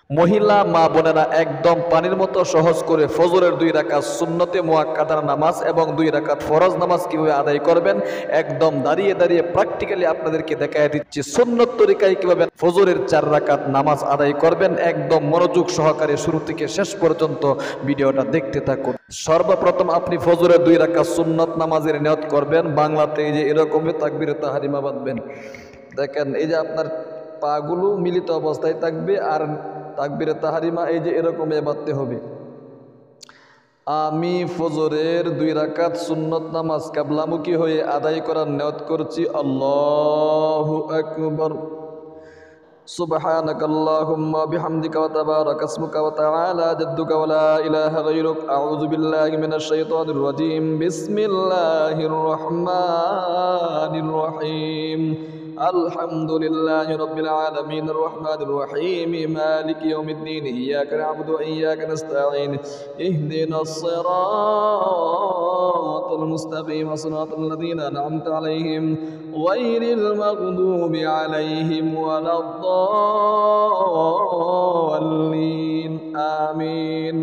মহিলা মা বোনেরা একদম পানির মতো সহজ করে ফজরের 2 রাকাত সুন্নতে মুআক্কাদার নামাজ এবং 2 রাকাত ফরজ নামাজ কিভাবে আদায় করবেন একদম দাঁড়িয়ে দাঁড়িয়ে প্র্যাকটিক্যালি আপনাদেরকে দেখায় দিচ্ছি সুন্নত তরিকায় কিভাবে ফজরের 4 রাকাত নামাজ আদায় করবেন। একদম মনোযোগ সহকারে শুরু থেকে শেষ পর্যন্ত ভিডিওটা দেখতে থাকুন। সর্বপ্রথম আপনি ফজরের 2 রাকাত সুন্নত নামাজের নিয়ত করবেন। বাংলাতে এই যে এরকমই তাকবীরে তাহরিমা বাঁধবেন। দেখেন এই যে আপনার পাগুলো মিলিত অবস্থায় থাকবে আর তাকবীরে তাহরিমা এই যে এরকম বাঁধতে হবে। আমি ফজরের 2 রাকাত সুন্নত নামাজ কিবলামুখী হয়ে আদায় করার নিয়ত করছি। আল্লাহু আকবার। সুবহানাকাল্লাহুম্মা বিহামদিকা ওয়া তাবারাকা ইসমুকা ওয়া তাআলা জাদ্দুকা ওয়া লা ইলাহা গায়রুক। আউযু বিল্লাহি মিনাশ শাইতানির রাজীম। বিসমিল্লাহির রহমানির রহিম। আলহামদুলিল্লাহি রাব্বিল আলামিন আর রহমানির রহিম মালিকি ইয়াউমিদ্দিন ইয়্যাকা না'বুদু ওয়া ইয়্যাকা নাস্তাঈন ইহদিনাস সিরাতাল মুস্তাকিম সিরাতাল লাযীনা আন'আমতা আলাইহিম গায়রিল মাগদুবি আলাইহিম ওয়ালাদ-দাল্লিন আমিন।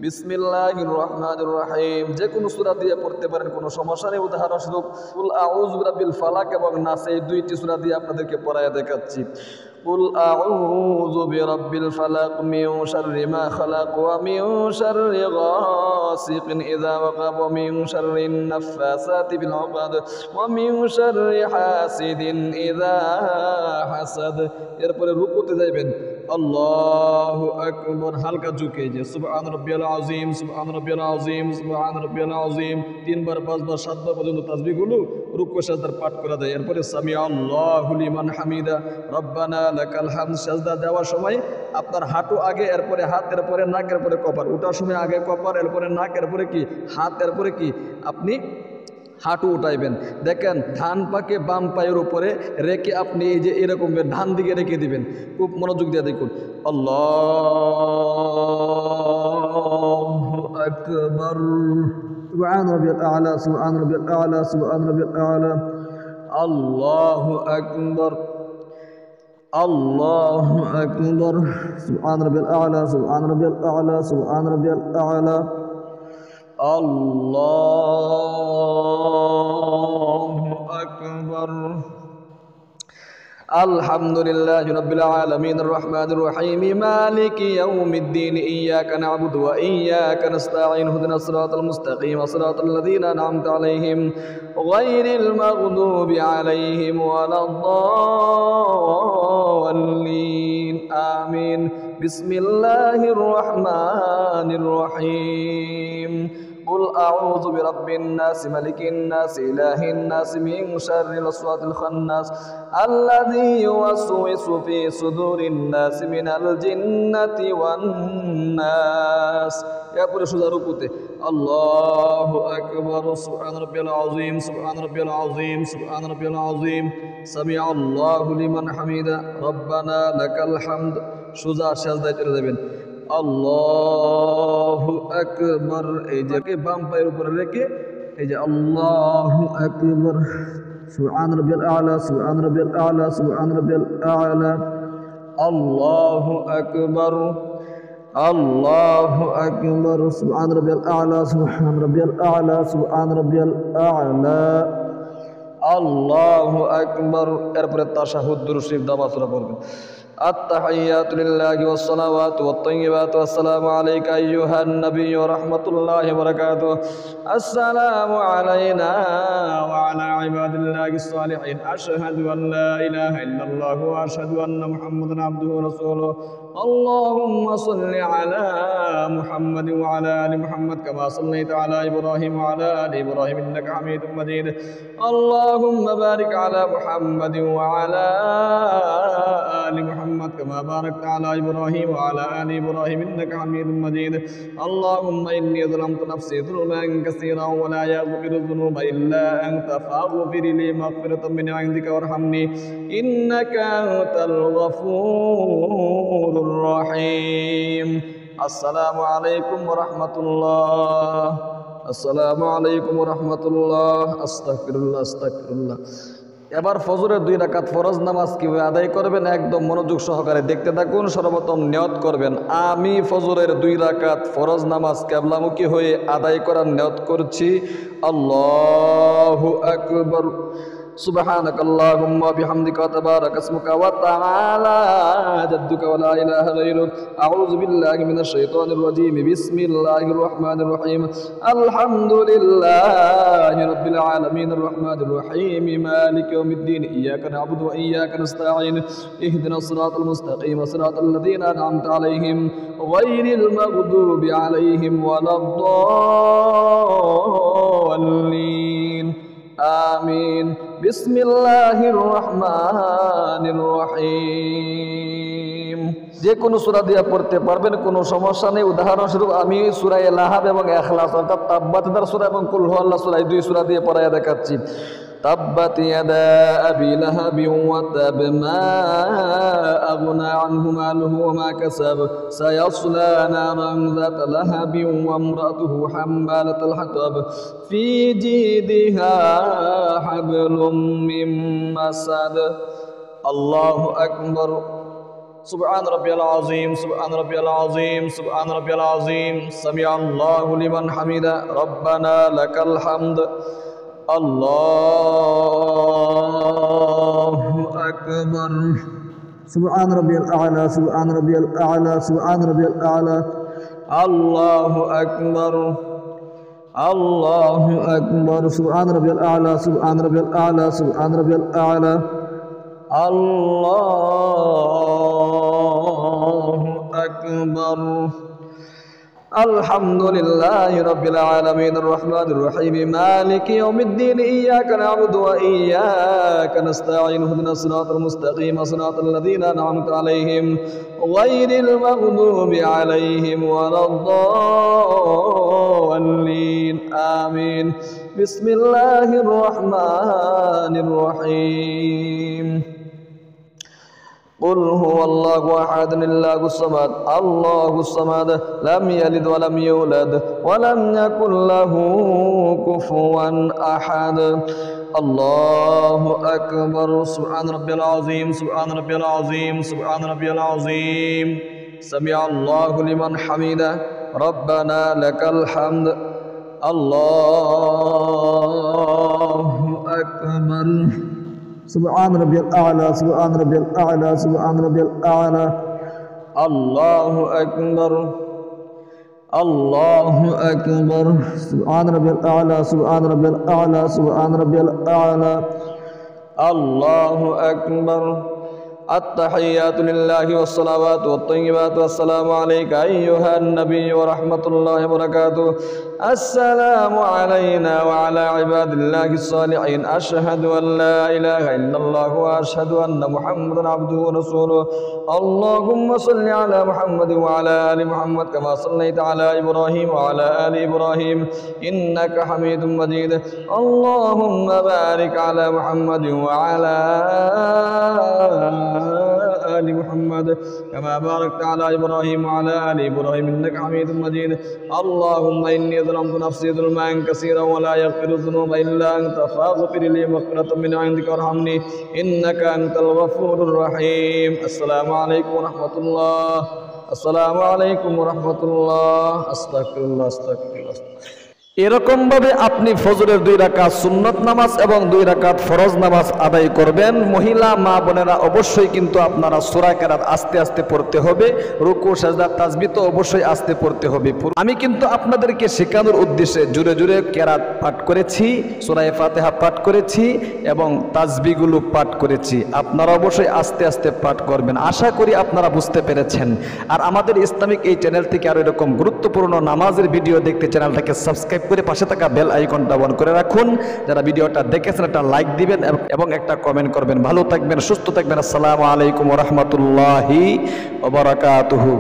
বিসমিল্লাহির রহমানির রহিম। যে কোনো সূরা দিয়ে পড়তে পারেন, কোনো সমস্যা নেই। উদাহরণস্বরূপ কুল আউযু বিরাব্বিল ফালাক এবং নাস এই 2টি সূরা দিয়ে আপনাদেরকে পড়ায়া দেখাচ্ছি। কুল আউযু বিরাব্বিল ফালাক মিন শাররি মা খালাক ওয়া মিন শাররি গাসিকিন ইযা ওয়াকাব ওয়া মিন শাররিন নাফাসাতি ফিল উকাদ ওয়া মিন শাররি হাসিদিন ইযা হাসাদ। এরপরে রুকুতে যাবেন। আল্লাহু আকবার। হালকা ঝুঁকে যে সুবহান রাব্বিয়াল আযীম, সুবহান রাব্বিয়াল আযীম, সুবহান রাব্বিয়াল আযীম 3 বার 5 বার 7 বার পর্যন্ত তাসবিহগুলো রুকু সাজদার পাঠ করা যায়। এরপরে সামি আল্লাহু লিমান হামিদা রব্বানা লাকাল হামদ। সাজদা দেওয়ার সময় আপনার হাঁটু আগে, এরপরে হাত, এরপরে নাক, এরপরে কপাল। ওঠার সময় আগে কপাল, এরপরে নাক, এরপরে কি হাত, এরপরে কি আপনি হাঁটু উঠাইবেন। দেখেন ডান পাকে বাম পায়ের উপরে রেখে আপনি এই যে এরকম ডান দিকে রেখে দিবেন। খুব মনোযোগ দিয়ে দেখুন। আল্লাহু আকবার। সুবহান রাব্বিয়াল আ'লা, সুবহান রাব্বিয়াল আ'লা, সুবহান রাব্বিয়াল আ'লা। আল্লাহু আকবার, আল্লাহু আকবার। সুবহান রাব্বিয়াল আ'লা, সুবহান রাব্বিয়াল আ'লা, সুবহান রাব্বিয়াল আ'লা। আল্লাহু আকবার। আলহামদুলিল্লাহি রাব্বিল আলামিন আর রহমানির রহিম মালিকি ইয়াউমিদ্দিন ইয়্যাকা না'বুদু ওয়া ইয়্যাকা নাস্তাঈন ইহদিনাস সিরাতাল মুস্তাকিম সিরাতাল লাযীনা আন'আমতা আলাইহিম গায়রিল মাগদুবি আলাইহিম ওয়ালাদ-দাল্লিন আমিন। বিসমিল্লাহির রহমানির রহিম। قل أعوذ برب الناس ملك الناس إله الناس من شر الوسواس الخناس الذي يوسوس في صدور الناس من الجنة والناس। এরপরে সোজা রুকুতে আল্লাহু আকবার। সুবহান রাব্বিয়াল আযীম, সুবহান রাব্বিয়াল আযীম, সুবহান রাব্বিয়াল আযীম। সামি আল্লাহু লিমান হামিদা রব্বানা লাকাল হামদ। সোজা সাজদায় চলে যাবেন। আল্লাহু আকবার। এই যে বাম পায়ের উপরে রেখে এই যে আল্লাহু আকবার। সুবহান রাব্বিয়াল আ'লা, সুবহান রাব্বিয়াল আ'লা, সুবহান রাব্বিয়াল আ'লা। আল্লাহু আকবার, আল্লাহু আকবার। সুবহান রাব্বিয়াল আ'লা, সুবহান রাব্বিয়াল আ'লা, সুবহান রাব্বিয়াল আ'লা। আল্লাহু আকবার। এরপরে তাশাহুদ দুরূদ শরীফ দাবা সূরা পড়বেন। التحيات لله والصلوات والطيبات والسلام عليك أيها النبي ورحمة الله وبركاته. السلام علينا وعلى عباد الله الصالحين. أشهد أن لا إله إلا الله وأشهد أن محمدا عبده ورسوله. اللهم صل على محمد وعلى آل محمد كما صليت على إبراهيم وعلى آل إبراهيم إنك حميد مجيد. اللهم بارك على محمد وعلى آل محمد كما باركت على إبراهيم وعلى آل إبراهيم إنك حميد مجيد. اللهم إني ظلمت نفسي ظلما كثيرا ولا يغفر الذنوب إلا أنت فاغفر لي مغفرة من عندك وارحمني إنك أنت الغفور الرحيم. السلام عليكم ورحمة الله. السلام عليكم ورحمة الله. أستغفر الله أستغفر الله. এবার ফজরের 2 রাকাত ফরজ নামাজ কিভাবে আদায় করবেন একদম মনোযোগ সহকারে দেখতে থাকুন। সর্বপ্রথম নিয়ত করবেন, আমি ফজরের 2 রাকাত ফরজ নামাজ কিবলামুখী হয়ে আদায় করার নিয়ত করছি। আল্লাহু আকবার। سبحانك اللهم وبحمدك وتبارك اسمك وتعالى جدك ولا إله غيرك. أعوذ بالله من الشيطان الرجيم. بسم الله الرحمن الرحيم. الحمد لله رب العالمين الرحمن الرحيم مالك يوم الدين. إياك نعبد وإياك نستعين. اهدنا الصراط المستقيم صراط الذين أنعمت عليهم غير المغضوب عليهم ولا الضالين. آمين. بسم الله الرحمن الرحيم. যে কোনো সূরা দিয়ে পড়তে পারবেন, কোনো সমস্যা নেই। উদাহরণস্বরূপ আমি সূরা ইখলাস এবং ইখলাস অর্থাৎ তাব্বাতার সূরা এবং কুল হুয়াল্লাহ সূরা এই 2 সূরা দিয়ে পড়ায়া দেখাচ্ছি। تبت يدا أبي لهب وتب ما أغنى عنه ماله وما كسب سيصلى نارا ذات لهب وامرأته حمالة الحطب في جيدها حبل من مسد. الله أكبر. سبحان ربي العظيم سبحان ربي العظيم سبحان ربي العظيم. سمع الله لمن حمده ربنا لك الحمد. الله أكبر. سبحان ربي الأعلى سبحان ربي الأعلى سبحان ربي الأعلى. الله أكبر. الله أكبر. سبحان ربي الأعلى سبحان ربي الأعلى سبحان ربي الأعلى. الله أكبر. الحمد لله رب العالمين الرحمن الرحيم مالك يوم الدين. إياك نعبد وإياك نستعين. اهدنا الصراط المستقيم صراط الذين أنعمت عليهم غير المغضوب عليهم ولا الضالين. آمين. بسم الله الرحمن الرحيم. قل هو الله أحد الله الصمد الله الصمد لم يلد ولم يولد ولم يكن له كفوا أحد. الله أكبر. سبحان ربي العظيم سبحان ربي العظيم سبحان ربي العظيم. سمع الله لمن حمده ربنا لك الحمد. الله أكبر. سبحان ربي الأعلى سبحان ربي الأعلى سبحان ربي الأعلى. الله أكبر. الله أكبر. سبحان ربي الأعلى سبحان ربي الأعلى سبحان ربي الأعلى. الله أكبر. التحيات لله والصلوات والطيبات والسلام عليك أيها النبي ورحمة الله وبركاته. السلام علينا وعلى عباد الله الصالحين. أشهد أن لا إله إلا الله وأشهد أن محمدا عبده ورسوله. اللهم صل على محمد وعلى آل محمد كما صليت على إبراهيم وعلى آل إبراهيم إنك حميد مجيد. اللهم بارك على محمد وعلى آل محمد كما باركت على إبراهيم وعلى آل إبراهيم إنك حميد مجيد. اللهم إني ظلمت نفسي ظلما كثيرا ولا يغفر الذنوب إلا أنت فاغفر لي مغفرة من عندك وارحمني إنك أنت الغفور الرحيم. السلام عليكم ورحمة الله. السلام عليكم ورحمة الله. أستغفر الله أستغفر الله. এরকম ভাবে আপনি ফজরের 2 রাকাত সুন্নত নামাজ এবং 2 রাকাত ফরজ নামাজ আদায় করবেন। মহিলা মা বোনেরা অবশ্যই কিন্তু আপনারা সূরা কেরাত আস্তে আস্তে পড়তে হবে। রুকু সাজদা তাসবিহ তো অবশ্যই আস্তে পড়তে হবে। আমি কিন্তু আপনাদেরকে শেখানোর উদ্দেশ্যে জোরে জোরে কেরাত পাঠ করেছি, সূরা ফাতিহা পাঠ করেছি এবং তাসবিহগুলো পাঠ করেছি। আপনারা অবশ্যই আস্তে আস্তে পাঠ করবেন। আশা করি আপনারা বুঝতে পেরেছেন। আর আমাদের ইসলামিক এই চ্যানেল থেকে আরো এরকম গুরুত্বপূর্ণ নামাজের ভিডিও দেখতে চ্যানেলটাকে সাবস্ক্রাইব করে পাশে থাকা বেল আইকনটা অন করে রাখুন। যারা ভিডিওটা দেখেছেন একটা লাইক দিবেন এবং একটা কমেন্ট করবেন। ভালো থাকবেন, সুস্থ থাকবেন। আসসালামু আলাইকুম ওয়া রাহমাতুল্লাহি ওয়া বারাকাতুহু।